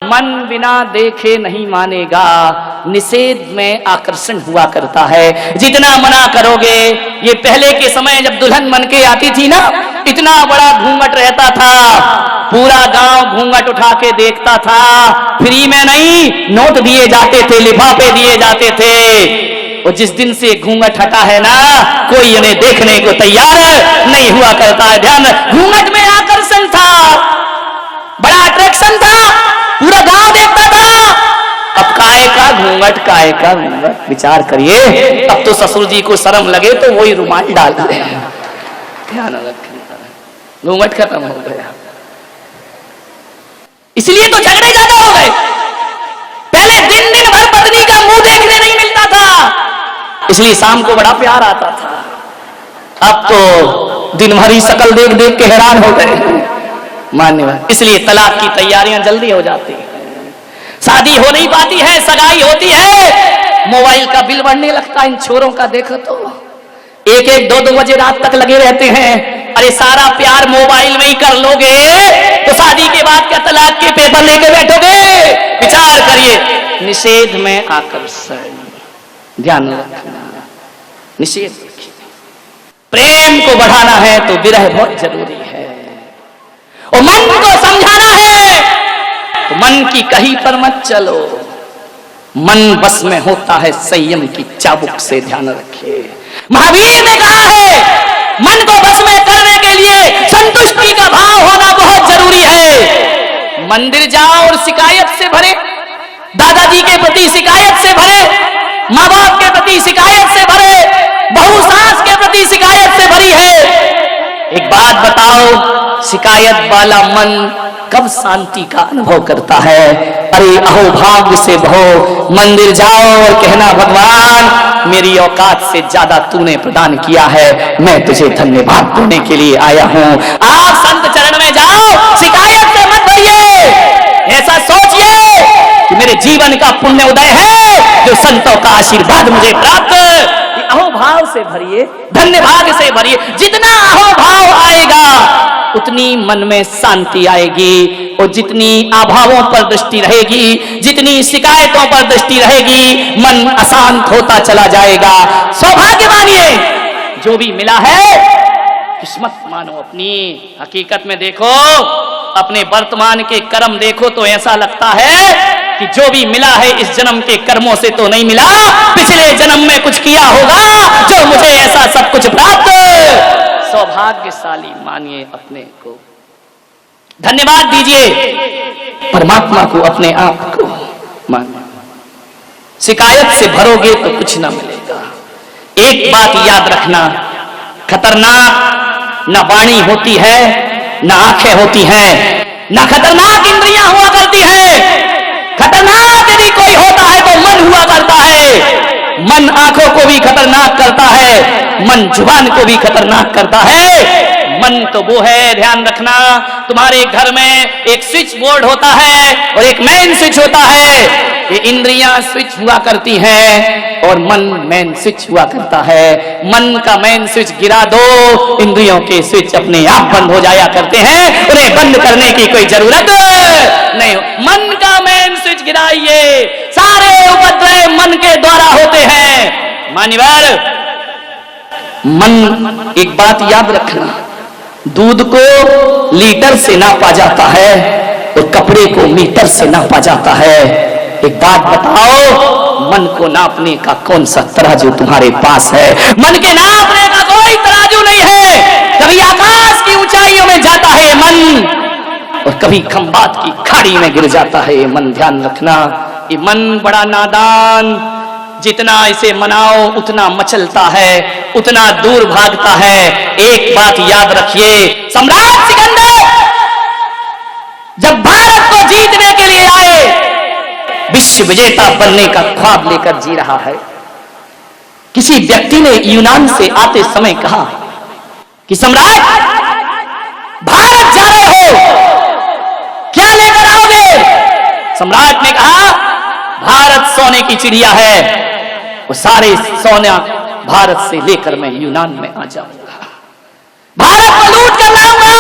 मन बिना देखे नहीं मानेगा, निषेध में आकर्षण हुआ करता है। जितना मना करोगे, ये पहले के समय जब दुल्हन बन के आती थी ना, इतना बड़ा घूंघट रहता था, पूरा गांव घूंघट उठा के देखता था। फ्री में नहीं, नोट दिए जाते थे, लिफाफे दिए जाते थे। और जिस दिन से घूंघट हटा है ना, कोई इन्हें देखने को तैयार नहीं हुआ करता है। ध्यान, घूंघट में आकर्षण था, बड़ा अट्रैक्शन था, पूरा गांव देखता था। अब काय का घूंघट, काय का घूंघट, विचार करिए। अब तो ससुर जी को शर्म लगे तो वही रुमाल डाल रहे हैं। ध्यान रखें, घूंघट खत्म हो गया, इसलिए तो झगड़े ज्यादा हो गए। पहले दिन दिन भर पत्नी का मुंह देखने नहीं मिलता था, इसलिए शाम को बड़ा प्यार आता था। अब तो दिन भर ही शकल देख देख के हैरान हो गए। मान्यवर, इसलिए तलाक की तैयारियां जल्दी हो जाती है, शादी हो नहीं पाती है, सगाई होती है, मोबाइल का बिल बढ़ने लगता है। इन छोरों का देखो तो 1-1, 2-2 बजे रात तक लगे रहते हैं। अरे सारा प्यार मोबाइल में ही कर लोगे तो शादी के बाद क्या तलाक के पेपर लेके बैठोगे? विचार करिए। निषेध में आकर्षण, ध्यान रखना, निषेध रखिए। प्रेम को बढ़ाना है तो विरह बहुत जरूरी है, और मन को समझाना है तो मन की कहीं पर मत चलो। मन बस में होता है संयम की चाबुक से, ध्यान रखिए। महावीर ने कहा है, मन को बस में करने के लिए संतुष्टि का भाव होना बहुत जरूरी है। मंदिर जाओ और शिकायत से भरे, दादाजी के प्रति शिकायत से भरे, माँ बाप के प्रति शिकायत से भरे, बहू सास के प्रति शिकायत से भरी है। एक बात बताओ, शिकायत वाला मन कब शांति का अनुभव करता है? अरे अहोभाग्य से भो, मंदिर जाओ और कहना, भगवान मेरी औकात से ज्यादा तूने प्रदान किया है, मैं तुझे धन्यवाद देने के लिए आया हूं। आप संत चरण में जाओ, शिकायत से मत भरिए, ऐसा सोचिए कि मेरे जीवन का पुण्य उदय है जो संतों का आशीर्वाद मुझे प्राप्त। अहोभाव से भरिए, धन्यवाद से भरिए। जितना अहोभाव आएगा उतनी मन में शांति आएगी, और जितनी अभावों पर दृष्टि रहेगी, जितनी शिकायतों पर दृष्टि रहेगी, मन अशांत होता चला जाएगा। सौभाग्य मानिए, जो भी मिला है किस्मत मानो अपनी। हकीकत में देखो, अपने वर्तमान के कर्म देखो तो ऐसा लगता है कि जो भी मिला है इस जन्म के कर्मों से तो नहीं मिला, पिछले जन्म में कुछ किया होगा जो मुझे ऐसा सब कुछ प्राप्त। सौभाग्यशाली मानिए अपने को, धन्यवाद दीजिए परमात्मा को, अपने आप को मानिए। शिकायत से भरोगे तो कुछ ना मिलेगा। एक बात याद रखना, खतरनाक न वाणी होती है, न आंखें होती हैं, न खतरनाक इंद्रियां हुआ करती है। खतरनाक यदि कोई होता है तो मन हुआ करता है। मन आंखों को भी खतरनाक करता है, मन जुबान को भी खतरनाक करता है। मन तो वो है, ध्यान रखना, तुम्हारे घर में एक स्विच बोर्ड होता है और एक मेन स्विच होता है। ये इंद्रियां स्विच हुआ करती हैं और मन मेन स्विच हुआ करता है। मन का मेन स्विच गिरा दो, इंद्रियों के स्विच अपने आप बंद हो जाया करते हैं, उन्हें बंद करने की कोई जरूरत नहीं। मन का मेन स्विच गिराइए, सारे उपद्रव मन के द्वारा होते हैं। मान्यवर, मन, एक बात याद रखना, दूध को लीटर से नापा जाता है और कपड़े को मीटर से नापा जाता है। एक बात बताओ, मन को नापने का कौन सा तराजू तुम्हारे पास है? मन के नापने का कोई तराजू नहीं है। कभी आकाश की ऊंचाइयों में जाता है मन, और कभी खंबात की खाड़ी में गिर जाता है मन। ध्यान रखना, ये मन बड़ा नादान, जितना इसे मनाओ उतना मचलता है, उतना दूर भागता है। एक बात याद रखिए, सम्राट सिकंदर जब भारत को जीतने के लिए आए, विश्व विजेता बनने का ख्वाब लेकर जी रहा है। किसी व्यक्ति ने यूनान से आते समय कहा कि सम्राट, भारत जा रहे हो, क्या लेकर आओगे? सम्राट ने कहा, भारत सोने की चिड़िया है, वो सारे सोना भारत से लेकर मैं यूनान में आ जाऊंगा, भारत को लूट कर लाऊंगा।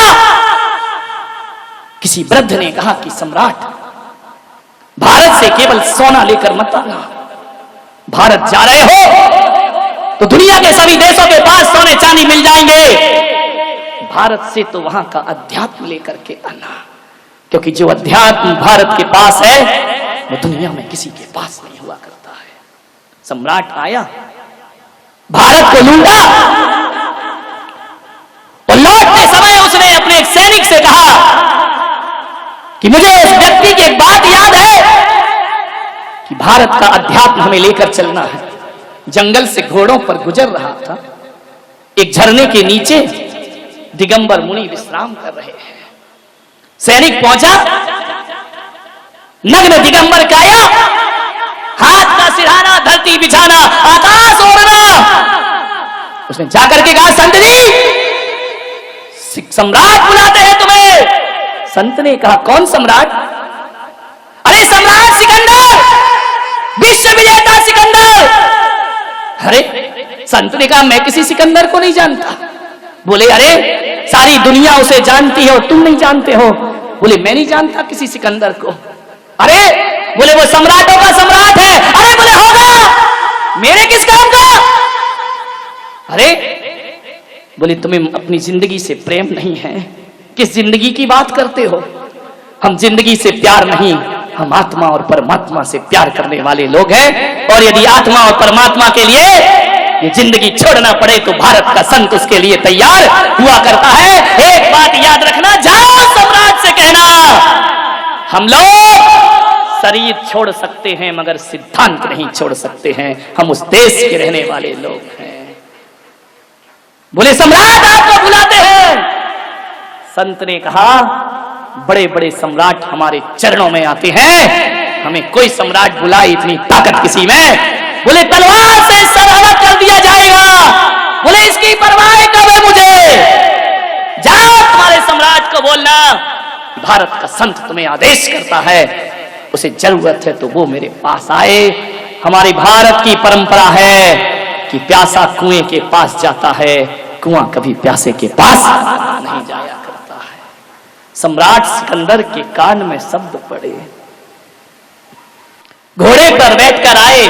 किसी वृद्ध ने कहा कि सम्राट, से केवल सोना लेकर मत आना। भारत जा रहे हो तो दुनिया के सभी देशों के पास सोने चांदी मिल जाएंगे, भारत से तो वहां का अध्यात्म लेकर के आना, क्योंकि जो अध्यात्म भारत के पास है वो दुनिया में किसी के पास नहीं हुआ करता है। सम्राट आया, भारत को लूटा और लौटते समय उसने अपने एक सैनिक से कहा कि मुझे उस व्यक्ति की एक बात याद है कि भारत का अध्यात्म हमें लेकर चलना है। जंगल से घोड़ों पर गुजर रहा था, एक झरने के नीचे दिगंबर मुनि विश्राम कर रहे हैं। सैनिक पहुंचा, नग्न दिगंबर काया, हाथ का सिरहाना, धरती बिछाना, आकाश ओढ़ना। उसने जाकर के कहा, संत जी सम्राट बुलाते हैं तुम्हें। संत ने कहा, कौन सम्राट? अरे सम्राट सिकंदर, विश्व विजेता सिकंदर। अरे संत ने कहा, मैं किसी सिकंदर को नहीं जानता। बोले, अरे सारी दुनिया उसे जानती है और तुम नहीं जानते हो। बोले, मैं नहीं जानता किसी सिकंदर को। अरे बोले, वो सम्राटों का सम्राट है। अरे बोले, होगा, मेरे किस काम का? अरे बोले, तुम्हें अपनी जिंदगी से प्रेम नहीं है, किस जिंदगी की बात करते हो? हम जिंदगी से प्यार नहीं, हम आत्मा और परमात्मा से प्यार करने वाले लोग हैं। और यदि आत्मा और परमात्मा के लिए ये जिंदगी छोड़ना पड़े तो भारत का संत उसके लिए तैयार हुआ करता है। एक बात याद रखना, जाओ सम्राट से कहना, हम लोग शरीर छोड़ सकते हैं मगर सिद्धांत नहीं छोड़ सकते हैं, हम उस देश के रहने वाले लोग हैं। बोले, सम्राट आपको बुलाते हैं। संत ने कहा, बड़े बड़े सम्राट हमारे चरणों में आते हैं, हमें कोई सम्राट बुलाए इतनी ताकत किसी में। बोले, तलवार से सर अलग कर दिया जाएगा। बोले, इसकी परवाह कब है मुझे? जाओ तुम्हारे सम्राट को बोलना, भारत का संत तुम्हें आदेश करता है, उसे जरूरत है तो वो मेरे पास आए। हमारी भारत की परंपरा है कि प्यासा कुएं के पास जाता है, कुआं कभी प्यासे के पास नहीं जाया करता है। सम्राट सिकंदर के कान में शब्द पड़े, घोड़े पर बैठकर आए,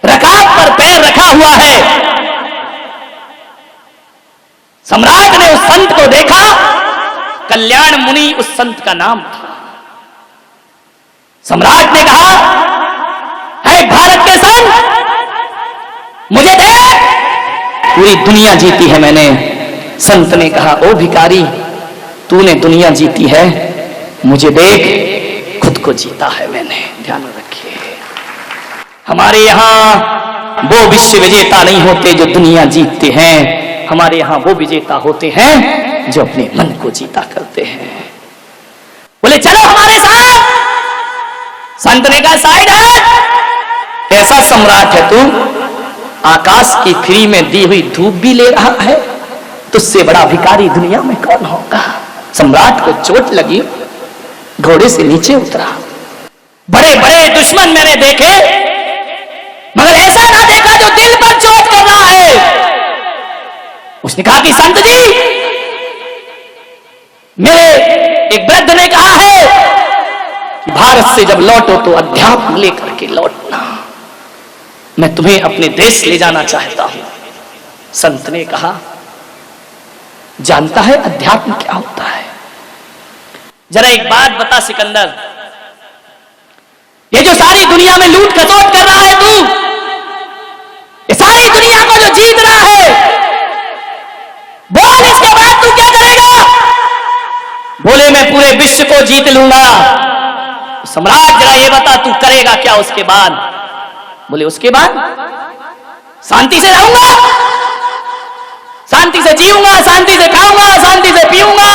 रकाब पर पैर रखा हुआ है। सम्राट ने उस संत को देखा, कल्याण मुनि उस संत का नाम था। सम्राट ने कहा, है भारत के संत, मुझे दे, पूरी दुनिया जीती है मैंने। संत ने कहा, ओ भिखारी, तूने दुनिया जीती है, मुझे देख, खुद को जीता है मैंने। ध्यान रखिए, हमारे यहां वो विश्व विजेता नहीं होते जो दुनिया जीतते हैं, हमारे यहां वो विजेता होते हैं जो अपने मन को जीता करते हैं। बोले, चलो हमारे साथ। संत ने कहा, साइड है, ऐसा सम्राट है तू, आकाश की फ्री में दी हुई धूप भी ले रहा है, तुझसे बड़ा भिखारी दुनिया में कौन होगा? सम्राट को चोट लगी, घोड़े से नीचे उतरा। बड़े बड़े दुश्मन मैंने देखे, मगर ऐसा ना देखा जो दिल पर चोट कर रहा है। उसने कहा कि संत जी, मेरे एक वृद्ध ने कहा है कि भारत से जब लौटो तो अध्यात्म लेकर के लौटना, मैं तुम्हें अपने देश ले जाना चाहता हूं। संत ने कहा, जानता है अध्यात्म क्या होता है? जरा एक बात बता सिकंदर, ये जो सारी दुनिया में लूट खसोट कर रहा है तू, ये सारी दुनिया को जो जीत रहा है, बोल इसके बाद तू क्या करेगा? बोले, मैं पूरे विश्व को जीत लूंगा। सम्राट, जरा ये बता तू करेगा क्या उसके बाद? बोले, उसके बाद शांति से रहूंगा, शांति से जीऊंगा, शांति से खाऊंगा, शांति से पीऊंगा,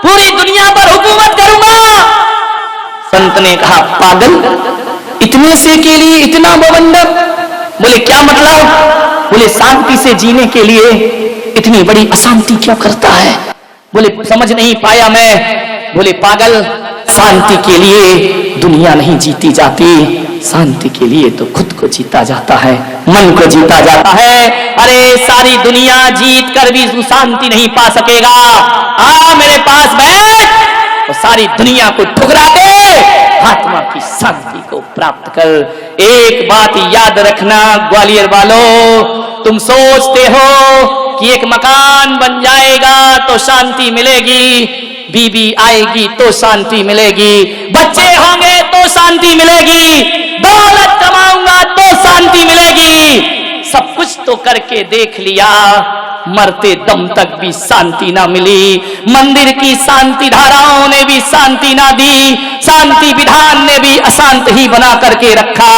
पूरी दुनिया पर हुकूमत करूंगा। संत ने कहा, पागल, इतने से के लिए इतना बवंडर? बोले, क्या मतलब? बोले, शांति से जीने के लिए इतनी बड़ी अशांति क्यों करता है? बोले, समझ नहीं पाया मैं। बोले, पागल, शांति के लिए दुनिया नहीं जीती जाती, शांति के लिए तो खुद को जीता जाता है, मन को जीता जाता है। अरे सारी दुनिया जीत कर भी तू शांति नहीं पा सकेगा। आ मेरे पास बैठ, तो सारी दुनिया को ठुकरा के आत्मा की शांति को प्राप्त कर। एक बात याद रखना ग्वालियर वालों, तुम सोचते हो कि एक मकान बन जाएगा तो शांति मिलेगी, बीबी आएगी तो शांति मिलेगी, बच्चे होंगे तो शांति मिलेगी, दौलत कमाऊंगा तो शांति मिलेगी। सब कुछ तो करके देख लिया, मरते दम तक भी शांति ना मिली। मंदिर की शांति धाराओं ने भी शांति ना दी, शांति विधान ने भी अशांत ही बना करके रखा।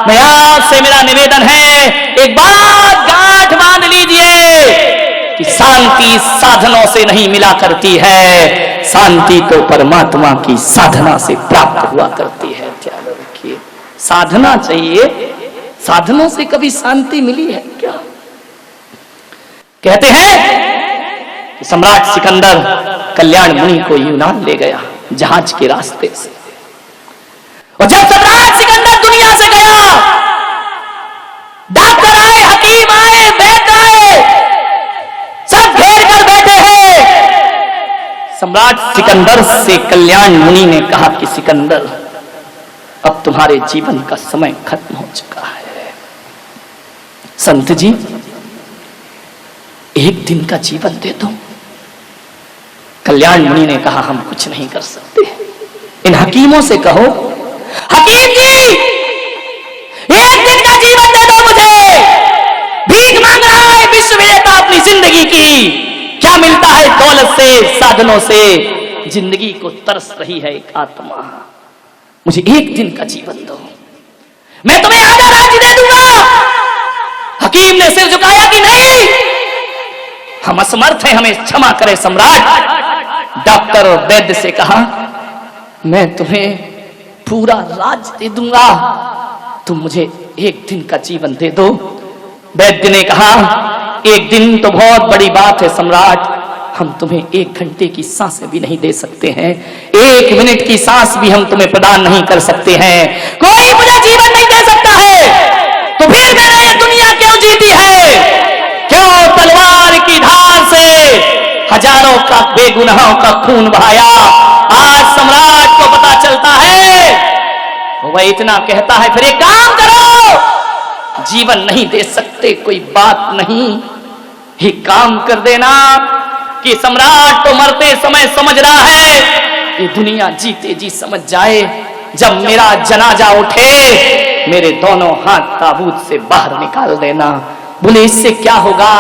मैं आपसे मेरा निवेदन है, एक बात गांठ बांध लीजिए कि शांति साधनों से नहीं मिला करती है, शांति तो परमात्मा की साधना से प्राप्त हुआ करती है। ध्यान रखिए, साधना चाहिए, साधनों से कभी शांति मिली है क्या? कहते हैं कि सम्राट सिकंदर कल्याण मुनि को यूनान ले गया जहाज के रास्ते से, और जब सम्राट सिकंदर दुनिया से गया, डॉक्टर आए, हकीम आए, वैद्य आए, सब घेर कर बैठे हैं। सम्राट सिकंदर से कल्याण मुनि ने कहा कि सिकंदर, अब तुम्हारे जीवन का समय खत्म हो चुका है। संत जी, एक दिन का जीवन दे दो। कल्याण मुनि ने कहा, हम कुछ नहीं कर सकते, इन हकीमों से कहो, हकीम जी एक दिन का जीवन दे दो मुझे, भीख मांग रहा है विश्व विजेता अपनी जिंदगी की, क्या मिलता है दौलत से, साधनों से, जिंदगी को तरस रही है एक आत्मा, मुझे एक दिन का जीवन दो, मैं तुम्हें आधा राज्य दे दूंगा। हकीम ने सिर झुकाया कि नहीं, हम असमर्थ हैं, हमें क्षमा करें सम्राट। डॉक्टर और वैद्य से कहा, मैं तुम्हें पूरा राज दे दूंगा, तुम मुझे एक दिन का जीवन दे दो। वैद्य ने कहा, एक दिन तो बहुत बड़ी बात है सम्राट, हम तुम्हें 1 घंटे की सांसें भी नहीं दे सकते हैं, 1 मिनट की सांस भी हम तुम्हें प्रदान नहीं कर सकते हैं, कोई मुझे जीवन नहीं दे सकता है, तो फिर मैंने ये दुनिया क्यों जीती है? क्यों तलवार की धार से हजारों का बेगुनाहों का खून बहाया? आज सम्राट को पता चलता है, वह इतना कहता है, फिर एक काम करो, जीवन नहीं दे सकते कोई बात नहीं, एक काम कर देना कि सम्राट तो मरते समय समझ रहा है, ये दुनिया जीते जी समझ जाए, जब मेरा जनाजा उठे मेरे दोनों हाथ ताबूत से बाहर निकाल देना। बोले इससे क्या होगा?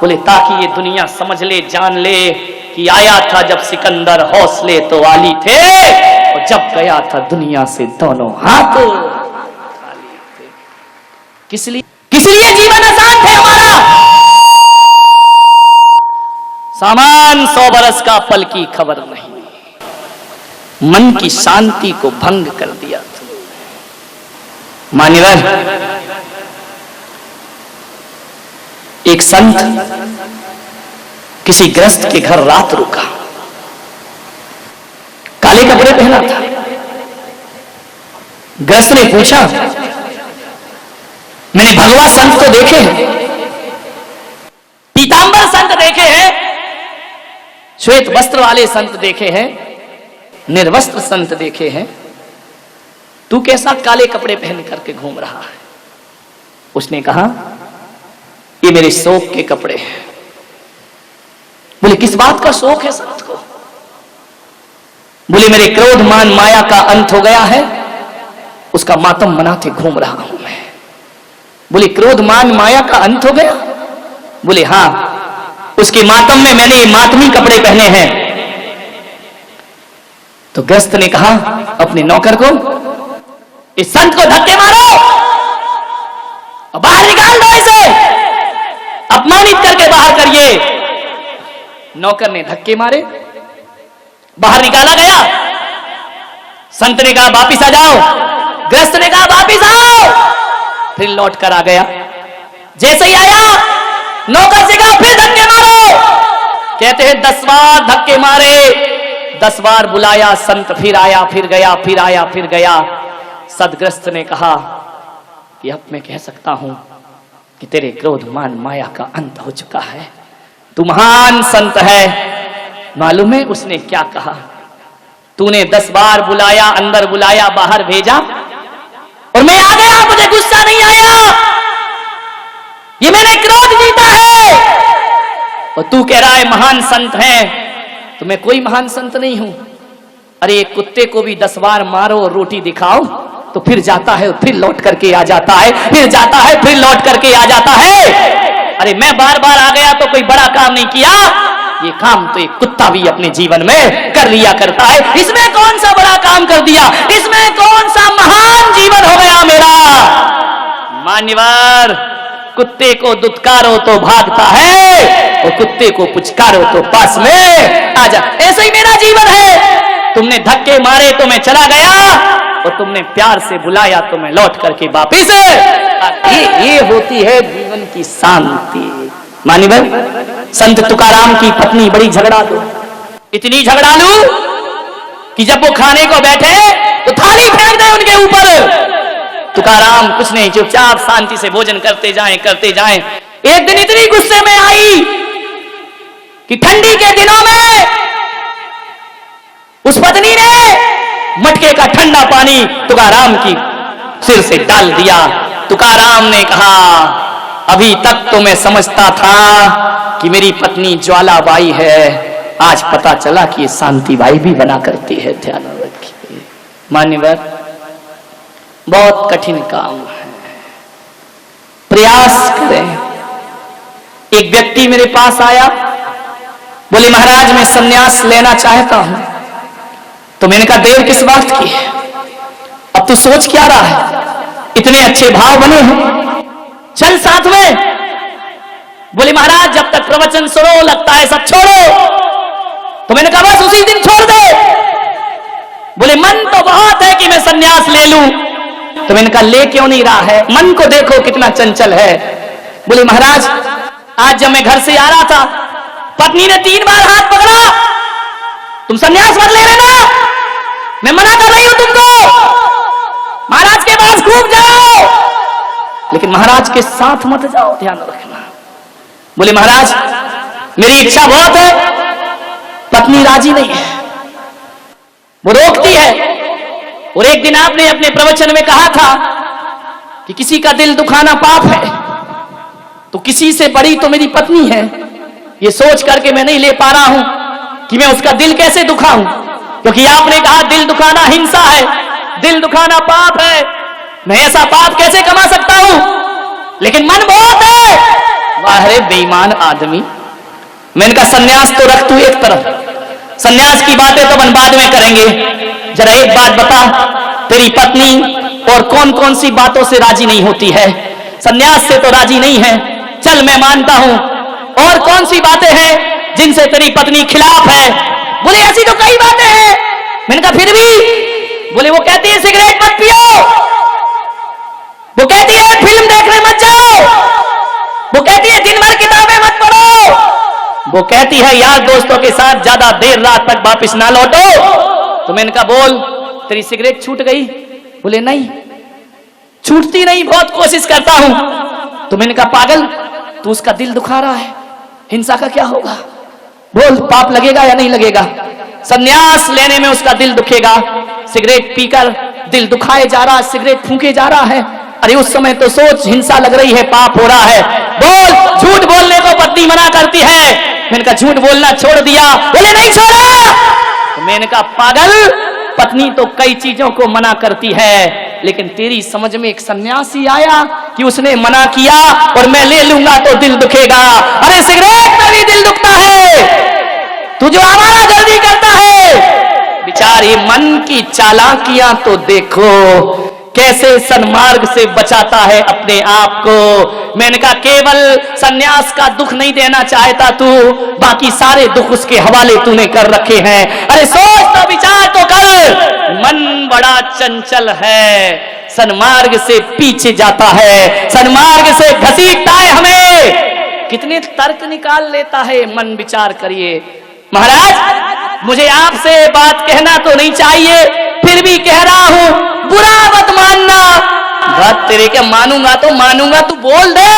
बोले ताकि ये दुनिया समझ ले, जान ले कि आया था जब सिकंदर हौसले तो वाली थे, और जब गया था दुनिया से दोनों हाथ खाली थे। किस लिए जीवन आसान थे हमारा? सामान 100 बरस का, पल की खबर नहीं, मन की शांति को भंग कर दिया। मान्यवर, एक संत किसी गृहस्थ के घर रात रुका, काले कपड़े पहना था। गृहस्थ ने पूछा, मैंने भगवा संत तो देखे हैं, पीतांबर संत देखे हैं, श्वेत वस्त्र वाले संत देखे हैं, निर्वस्त्र संत देखे हैं, तू कैसा काले कपड़े पहन करके घूम रहा है? उसने कहा, ये मेरे शोक के कपड़े हैं। बोले किस बात का शोक है संत को? बोले मेरे क्रोध मान माया का अंत हो गया है, उसका मातम मनाते घूम रहा हूं मैं। बोले क्रोध मान माया का अंत हो गया? बोले हां, उसके मातम में मैंने ये मातमी कपड़े पहने हैं। तो गृहस्थ ने कहा अपने नौकर को, इस संत को धक्के मारो और बाहर निकाल दो, इसे अपमानित करके बाहर करिए। नौकर ने धक्के मारे, बाहर निकाला गया। संत ने कहा वापिस आ जाओ, गृहस्थ ने कहा वापिस आओ, फिर लौट कर आ गया। जैसे ही आया, नौकर से कहा फिर धक्के मारो। कहते हैं 10 बार धक्के मारे, 10 बार बुलाया, संत फिर आया, फिर गया, फिर आया, फिर गया। सदग्रस्त ने कहा कि अब मैं कह सकता हूं कि तेरे क्रोध मान माया का अंत हो चुका है, तू महान संत है। मालूम है उसने क्या कहा? तूने 10 बार बुलाया, अंदर बुलाया, बाहर भेजा और मैं आ गया, मुझे गुस्सा नहीं आया, ये मैंने क्रोध जीता है। और तू कह रहा है महान संत है, तो मैं कोई महान संत नहीं हूं। अरे एक कुत्ते को भी 10 बार मारो और रोटी दिखाओ तो फिर जाता है, फिर लौट करके आ जाता है, फिर जाता है, फिर लौट करके आ जाता है। अरे मैं बार बार आ गया तो कोई बड़ा काम नहीं किया, ये काम तो एक कुत्ता भी अपने जीवन में कर लिया करता है। इसमें कौन सा बड़ा काम कर दिया, इसमें कौन सा महान जीवन हो गया मेरा। मान्यवर, कुत्ते को दुत्कारो तो भागता है और कुत्ते को पुचकारो तो पास में आ जा। ऐसे ही मेरा जीवन है। तुमने धक्के मारे तो मैं चला गया और तुमने प्यार से बुलाया तो मैं लौट करके वापिस। ये होती है जीवन की शांति। मानिवर, संत तुकाराम की पत्नी बड़ी झगड़ालू, इतनी झगड़ालू कि जब वो खाने को बैठे तो थाली फेंक दे उनके ऊपर। तुकाराम कुछ नहीं, चुपचाप शांति से भोजन करते जाएं, करते जाएं। एक दिन इतनी गुस्से में आई कि ठंडी के दिनों में उस पत्नी ने मटके का ठंडा पानी तुकाराम की सिर से डाल दिया। तुकाराम ने कहा, अभी तक तो मैं समझता था कि मेरी पत्नी ज्वालाबाई है, आज पता चला कि ये शांतिबाई भी बना करती है। ध्यान रखिए मान्यवर, बहुत कठिन काम है, प्रयास करें। एक व्यक्ति मेरे पास आया, बोले महाराज मैं संन्यास लेना चाहता हूं। तो मैंने कहा देर किस बात की है, अब तू सोच क्या रहा है, इतने अच्छे भाव बने हैं, चल साथ में। बोले महाराज जब तक प्रवचन सुनो लगता है सब छोड़ो। तो मैंने कहा बस उसी दिन छोड़ दे। बोले मन तो बहुत है कि मैं संन्यास ले लूं। तो मैंने कहा ले क्यों नहीं रहा है, मन को देखो कितना चंचल है। बोले महाराज आज जब मैं घर से आ रहा था, पत्नी ने 3 बार हाथ पकड़ा, तुम संन्यास मत ले लेना, मैं मना कर रही हूं तुमको, महाराज के पास खूब जाओ लेकिन महाराज के साथ मत जाओ, ध्यान रखना। बोले महाराज मेरी इच्छा बहुत है, पत्नी राजी नहीं है, वो रोकती है। और एक दिन आपने अपने प्रवचन में कहा था कि किसी का दिल दुखाना पाप है, तो किसी से बड़ी तो मेरी पत्नी है, ये सोच करके मैं नहीं ले पा रहा हूं कि मैं उसका दिल कैसे दुखाऊं, क्योंकि आपने कहा दिल दुखाना हिंसा है, दिल दुखाना पाप है, मैं ऐसा पाप कैसे कमा सकता हूं, लेकिन मन बहुत है। वाह रे बेईमान आदमी, मैंने कहा सन्यास तो रख तू एक तरफ, सन्यास की बातें तो अपन बाद में करेंगे, जरा एक बात बता, तेरी पत्नी और कौन कौन सी बातों से राजी नहीं होती है, सन्यास से तो राजी नहीं है, चल मैं मानता हूं, और कौन सी बातें हैं जिनसे तेरी पत्नी खिलाफ है। बोले ऐसी तो कई बातें हैं। मैंने कहा फिर भी, बोले वो कहती है सिगरेट मत पियो, वो कहती है फिल्म देखने मत जाओ, वो कहती है दिन भर किताबें मत पढ़ो, वो कहती है यार दोस्तों के साथ ज्यादा देर रात तक वापिस ना लौटो। तो मैंने कहा बोल तेरी सिगरेट छूट गई? बोले नहीं छूटती नहीं, बहुत कोशिश करता हूं। तो मैंने कहा पागल, तू उसका दिल दुखा रहा है, हिंसा का क्या होगा, बोल पाप लगेगा या नहीं लगेगा? संन्यास लेने में उसका दिल दुखेगा, सिगरेट पीकर दिल दुखाए जा रहा, सिगरेट फूके जा रहा है। अरे उस समय तो सोच हिंसा लग रही है, पाप हो रहा है, बोल। झूठ बोलने को पत्नी मना करती है, मैंने कहा झूठ बोलना छोड़ दिया, बोले नहीं छोड़ा। तो मैंने कहा पागल, पत्नी तो कई चीजों को मना करती है, लेकिन तेरी समझ में एक सन्यासी आया कि उसने मना किया और मैं ले लूंगा तो दिल दुखेगा। अरे सिगरेट में भी दिल दुखता है, तू जो आवारा गर्दी करता है। बेचारी मन की चालाकियां तो देखो, कैसे सन्मार्ग से बचाता है अपने आप को। मैंने कहा केवल सन्यास का दुख नहीं देना चाहता तू, बाकी सारे दुख उसके हवाले तूने कर रखे हैं। अरे सोच तो विचार तो कर, मन बड़ा चंचल है, सन्मार्ग से पीछे जाता है, सन्मार्ग से घसीटता है हमें, कितने तर्क निकाल लेता है मन। विचार करिए महाराज, मुझे आपसे बात कहना तो नहीं चाहिए, फिर भी कह रहा हूं, बुरा मत मानना। बात तेरे क्या मानूंगा तो मानूंगा, तू बोल दे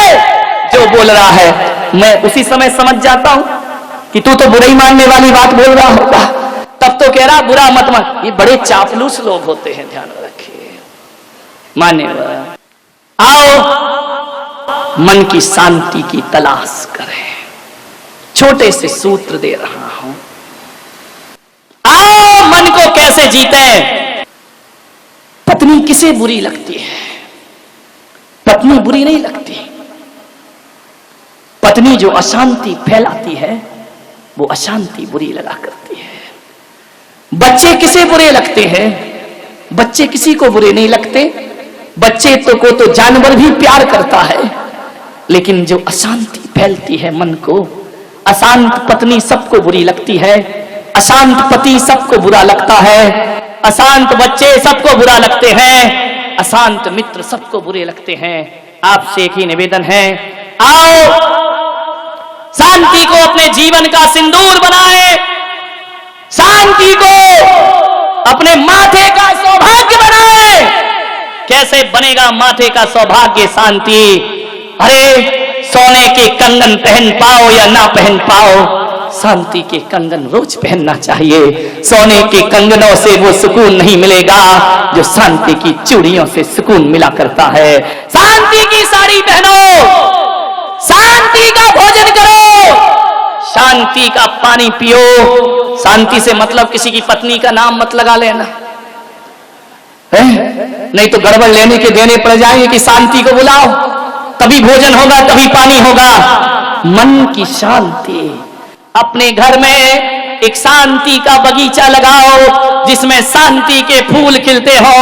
जो बोल रहा है। मैं उसी समय समझ जाता हूं कि तू तो बुरा ही मानने वाली बात बोल रहा होगा, तब तब तो कह रहा बुरा मत मान। ये बड़े चापलूस लोग होते हैं, ध्यान रखिए। मान्यवर, आओ मन की शांति की तलाश करें। छोटे से सूत्र दे रहा हूं, आओ मन को कैसे जीते। पत्नी किसे बुरी लगती है? पत्नी बुरी नहीं लगती। पत्नी जो अशांति फैलाती है वो अशांति बुरी लगा करती है। बच्चे किसे बुरे लगते हैं? बच्चे किसी को बुरे नहीं लगते। बच्चे तो जानवर भी प्यार करता है, लेकिन जो अशांति फैलती है मन को, अशांत पत्नी सबको बुरी लगती है, अशांत पति सबको बुरा लगता है, अशांत बच्चे सबको बुरा लगते हैं, अशांत मित्र सबको बुरे लगते हैं। आपसे एक ही निवेदन है, आओ शांति को अपने जीवन का सिंदूर बनाए, शांति को अपने माथे का सौभाग्य बनाए। कैसे बनेगा माथे का सौभाग्य शांति? अरे सोने के कंगन पहन पाओ या ना पहन पाओ, शांति के कंगन रोज पहनना चाहिए। सोने के कंगनों से वो सुकून नहीं मिलेगा जो शांति की चूड़ियों से सुकून मिला करता है। शांति की साड़ी पहनो, शांति का भोजन करो, शांति का पानी पियो। शांति से मतलब किसी की पत्नी का नाम मत लगा लेना है? नहीं तो गड़बड़ लेने के देने पड़ जाएंगे कि शांति को बुलाओ, तभी भोजन होगा, तभी पानी होगा। मन की शांति, अपने घर में एक शांति का बगीचा लगाओ जिसमें शांति के फूल खिलते हो,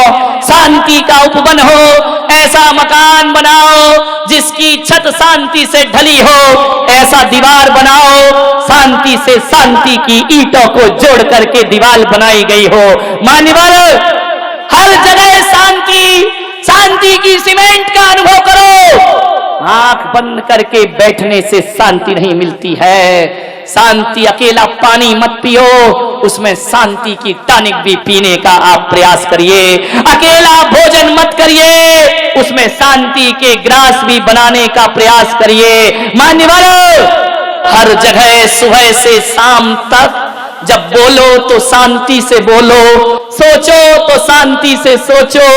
शांति का उपवन हो। ऐसा मकान बनाओ जिसकी छत शांति से ढली हो, ऐसा दीवार बनाओ शांति से शांति की ईंटों को जोड़ करके दीवार बनाई गई हो। मान्यवर, हर जगह शांति, शांति की सीमेंट का अनुभव करो। आंख बंद करके बैठने से शांति नहीं मिलती है। शांति, अकेला पानी मत पियो, उसमें शांति की टॉनिक भी पीने का आप प्रयास करिए। अकेला भोजन मत करिए, उसमें शांति के ग्रास भी बनाने का प्रयास करिए। मान्यवर, हर जगह सुबह से शाम तक जब बोलो तो शांति से बोलो, सोचो तो शांति से सोचो,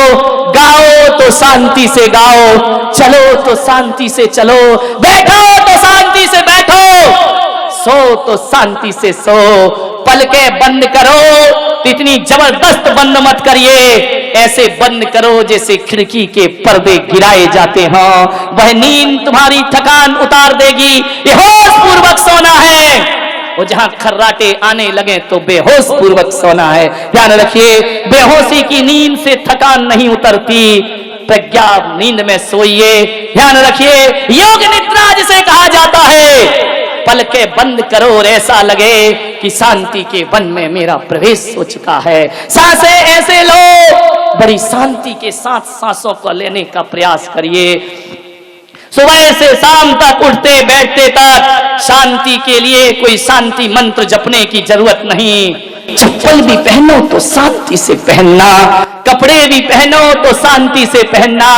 गाओ तो शांति से गाओ, चलो तो शांति से चलो, बैठो तो शांति से बैठो, सो तो शांति से सो। पलकें बंद करो, इतनी जबरदस्त बंद मत करिए, ऐसे बंद करो जैसे खिड़की के पर्दे गिराए जाते हों। वह नींद तुम्हारी थकान उतार देगी। ये होश पूर्वक सोना है, वो जहां खर्राटे आने लगे तो बेहोश पूर्वक सोना है। ध्यान रखिए, बेहोशी की नींद से थकान नहीं उतरती, प्रज्ञा नींद में सोइए। ध्यान रखिए, योग निद्रा जिसे कहा जाता है। पलकें बंद करो और ऐसा लगे कि शांति के वन में मेरा प्रवेश हो चुका है। सांसें ऐसे लो, बड़ी शांति के साथ सांसों को लेने का प्रयास करिए। सुबह से शाम तक उठते बैठते तक शांति के लिए कोई शांति मंत्र जपने की जरूरत नहीं। चप्पल भी पहनो तो शांति से पहनना, कपड़े भी पहनो तो शांति से पहनना,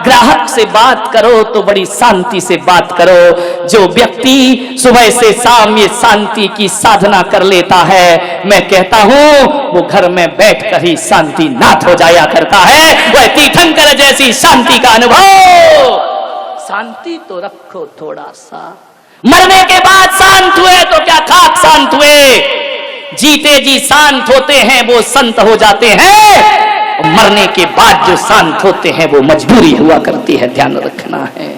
ग्राहक से बात करो तो बड़ी शांति से बात करो। जो व्यक्ति सुबह से शाम ये शांति की साधना कर लेता है, मैं कहता हूं वो घर में बैठकर ही शांति नाथ हो जाया करता है। वह तीर्थंकर जैसी शांति का अनुभव। शांति तो रखो थोड़ा सा, मरने के बाद शांत हुए तो क्या खाक शांत हुए। जीते जी शांत होते हैं वो संत हो जाते हैं, और मरने के बाद जो शांत होते हैं वो मजबूरी हुआ करती है। ध्यान रखना है।